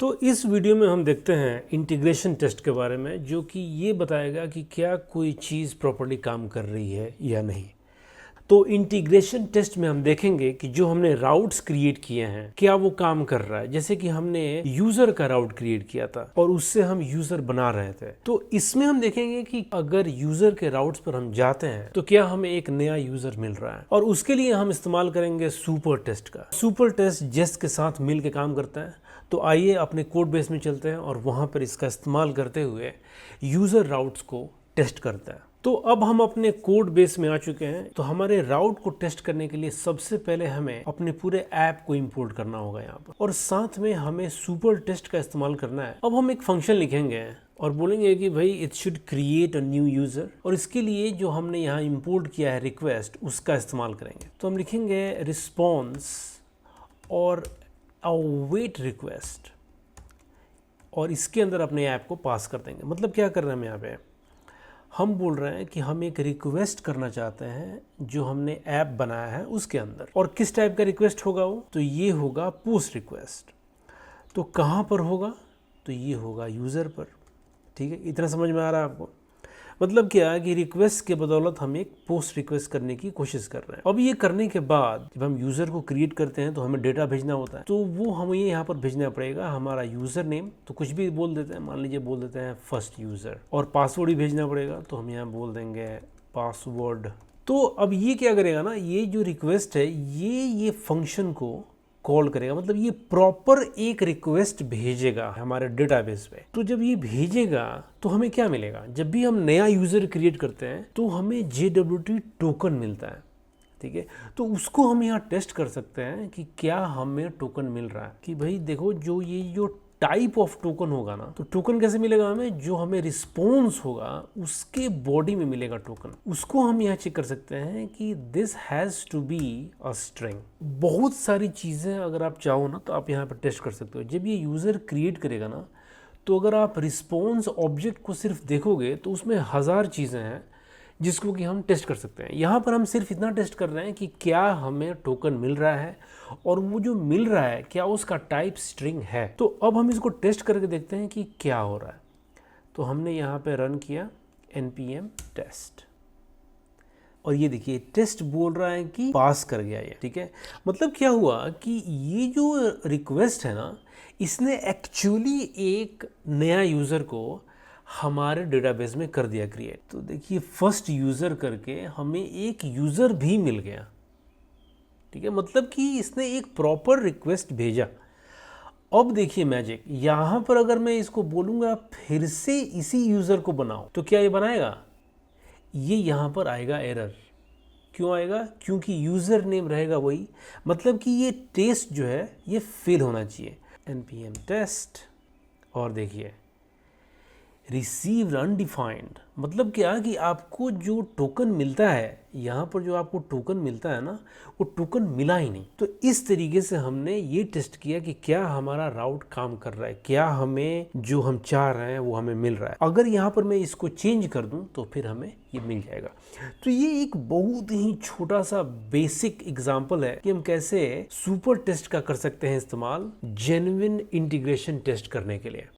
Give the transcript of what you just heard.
तो इस वीडियो में हम देखते हैं इंटीग्रेशन टेस्ट के बारे में, जो कि ये बताएगा कि क्या कोई चीज़ प्रॉपर्ली काम कर रही है या नहीं। तो इंटीग्रेशन टेस्ट में हम देखेंगे कि जो हमने राउट्स क्रिएट किए हैं क्या वो काम कर रहा है। जैसे कि हमने यूजर का राउट क्रिएट किया था और उससे हम यूजर बना रहे थे, तो इसमें हम देखेंगे कि अगर यूजर के राउट्स पर हम जाते हैं तो क्या हमें एक नया यूजर मिल रहा है। और उसके लिए हम इस्तेमाल करेंगे सुपर टेस्ट का। सुपर टेस्ट जेस्ट के साथ मिल के काम करता है। तो आइए अपने कोड बेस में चलते हैं और वहां पर इसका इस्तेमाल करते हुए यूजर राउट्स को टेस्ट करते हैं। तो अब हम अपने कोड बेस में आ चुके हैं। तो हमारे राउट को टेस्ट करने के लिए सबसे पहले हमें अपने पूरे ऐप को इंपोर्ट करना होगा यहाँ पर, और साथ में हमें सुपर टेस्ट का इस्तेमाल करना है। अब हम एक फंक्शन लिखेंगे और बोलेंगे कि भाई it should create a new user, और इसके लिए जो हमने यहाँ इंपोर्ट किया है रिक्वेस्ट, उसका इस्तेमाल करेंगे। तो हम लिखेंगे रिस्पॉन्स और अवेट रिक्वेस्ट, और इसके अंदर अपने ऐप को पास कर देंगे। मतलब क्या कर रहे हैं हम यहाँ पे, हम बोल रहे हैं कि हम एक रिक्वेस्ट करना चाहते हैं जो हमने ऐप बनाया है उसके अंदर। और किस टाइप का रिक्वेस्ट होगा वो, तो ये होगा पोस्ट रिक्वेस्ट। तो कहाँ पर होगा, तो ये होगा यूज़र पर। ठीक है, इतना समझ में आ रहा है आपको। मतलब क्या है कि रिक्वेस्ट के बदौलत हम एक पोस्ट रिक्वेस्ट करने की कोशिश कर रहे हैं। अब ये करने के बाद जब हम यूज़र को क्रिएट करते हैं तो हमें डेटा भेजना होता है, तो वो हमें यहाँ पर भेजना पड़ेगा हमारा यूज़र नेम। तो कुछ भी बोल देते हैं, मान लीजिए बोल देते हैं फर्स्ट यूज़र, और पासवर्ड भी भेजना पड़ेगा। तो हम यहाँ बोल देंगे पासवर्ड। तो अब ये क्या करेगा ना, ये जो रिक्वेस्ट है ये फंक्शन को कॉल करेगा। मतलब ये प्रॉपर एक रिक्वेस्ट भेजेगा हमारे डेटाबेस पे। तो जब ये भेजेगा तो हमें क्या मिलेगा, जब भी हम नया यूजर क्रिएट करते हैं तो हमें JWT टोकन मिलता है। ठीक है, तो उसको हम यहाँ टेस्ट कर सकते हैं कि क्या हमें टोकन मिल रहा है। कि भाई देखो, जो टाइप ऑफ टोकन होगा ना, तो टोकन कैसे मिलेगा हमें, जो हमें रिस्पॉन्स होगा उसके बॉडी में मिलेगा टोकन। उसको हम यहाँ चेक कर सकते हैं कि this has to be a string. बहुत सारी चीज़ें अगर आप चाहो ना तो आप यहाँ पर टेस्ट कर सकते हो। जब ये यूज़र क्रिएट करेगा ना, तो अगर आप रिस्पॉन्स ऑब्जेक्ट को सिर्फ देखोगे तो उसमें 1000 चीज़ें हैं जिसको कि हम टेस्ट कर सकते हैं। यहाँ पर हम सिर्फ इतना टेस्ट कर रहे हैं कि क्या हमें टोकन मिल रहा है, और वो जो मिल रहा है क्या उसका टाइप स्ट्रिंग है। तो अब हम इसको टेस्ट करके देखते हैं कि क्या हो रहा है। तो हमने यहाँ पे रन किया npm टेस्ट, और ये देखिए टेस्ट बोल रहा है कि पास कर गया ये। ठीक है, मतलब क्या हुआ कि ये जो रिक्वेस्ट है ना, इसने एक्चुअली एक नया यूज़र को हमारे डेटाबेस में कर दिया क्रिएट। तो देखिए फर्स्ट यूज़र करके हमें एक यूज़र भी मिल गया। ठीक है, मतलब कि इसने एक प्रॉपर रिक्वेस्ट भेजा। अब देखिए मैजिक, यहाँ पर अगर मैं इसको बोलूँगा फिर से इसी यूज़र को बनाओ, तो क्या ये बनाएगा, ये यहाँ पर आएगा एरर। क्यों आएगा, क्योंकि यूज़र नेम रहेगा वही। मतलब कि ये टेस्ट जो है ये फेल होना चाहिए। npm टेस्ट, और देखिए रिसीव्ड अनडिफाइंड। मतलब क्या कि आपको जो टोकन मिलता है, यहाँ पर जो आपको टोकन मिलता है ना, वो टोकन मिला ही नहीं। तो इस तरीके से हमने ये टेस्ट किया कि क्या हमारा राउट काम कर रहा है, क्या हमें जो हम चाह रहे हैं वो हमें मिल रहा है। अगर यहाँ पर मैं इसको चेंज कर दूँ तो फिर हमें ये मिल जाएगा। तो ये एक बहुत ही छोटा सा बेसिक एग्जाम्पल है कि हम कैसे सुपर टेस्ट का कर सकते हैं इस्तेमाल जेन्युइन इंटीग्रेशन टेस्ट करने के लिए।